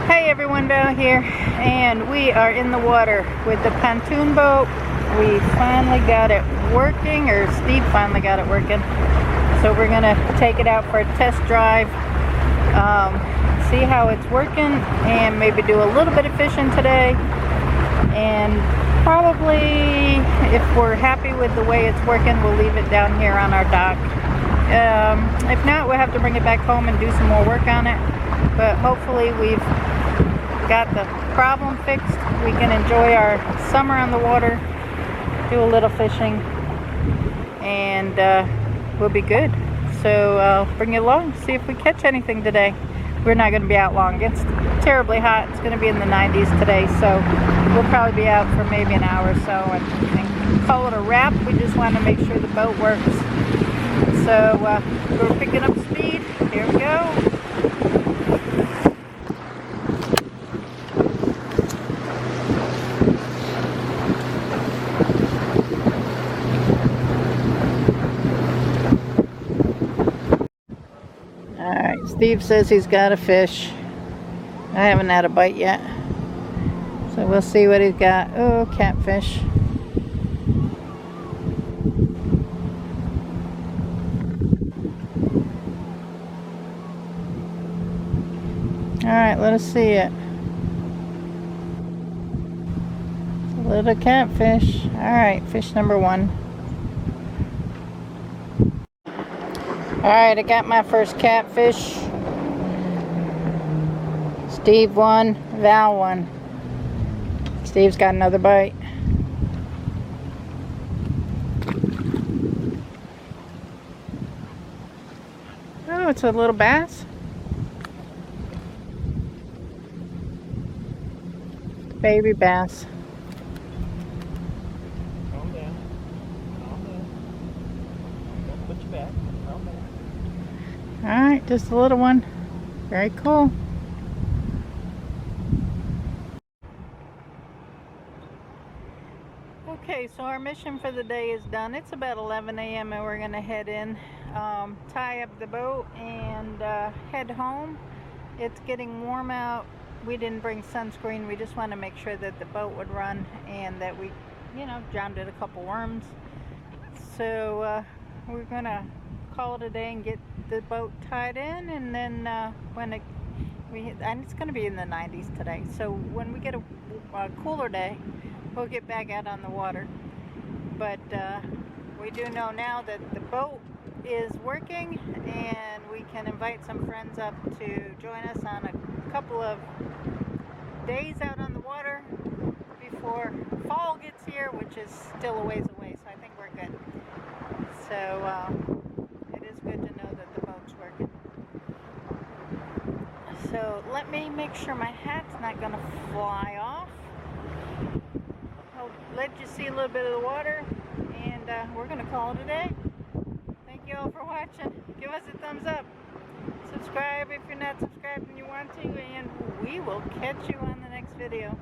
Hey everyone, down here, and we are in the water with the pontoon boat. We finally got it working, or Steve finally got it working. So we're gonna take it out for a test drive, see how it's working, and maybe do a little bit of fishing today. And probably, if we're happy with the way it's working, we'll leave it down here on our dock. If not, we'll have to bring it back home and do some more work on it. But hopefully we've got the problem fixed. We can enjoy our summer on the water, do a little fishing, and we'll be good. So I'll bring you along, see if we catch anything today. We're not going to be out long. It's terribly hot. It's going to be in the 90s today, so we'll probably be out for maybe an hour or so and call it a wrap. We just want to make sure the boat works. So we're picking up speed. Here we go. Alright, Steve says he's got a fish. I haven't had a bite yet. So we'll see what he's got. Oh, catfish. Alright, let us see it. It's a little catfish. Alright, fish number one. Alright, I got my first catfish. Steve won, Val won. Steve's got another bite. Oh, it's a little bass. Baby bass. Calm down. Calm down. Don't put your back. Calm down. Alright, just a little one. Very cool. Okay, so our mission for the day is done. It's about 11 a.m. and we're going to head in, tie up the boat, and head home. It's getting warm out. We didn't bring sunscreen. We just want to make sure that the boat would run and that we, drowned a couple worms. So we're going to call it a day and get the boat tied in, and then and it's going to be in the 90s today. So when we get a cooler day, we'll get back out on the water. But we do know now that the boat is working, and we can invite some friends up to join us on a couple of days out on the water before fall gets here, which is still a ways away, so I think we're good. So it is good to know that the boat's working. So let me make sure my hat's not going to fly off. I'll let you see a little bit of the water, and we're going to call it a day. Thank you all for watching. Give us a thumbs up. Subscribe if you're not subscribed and you want to, and we will catch you on the next video.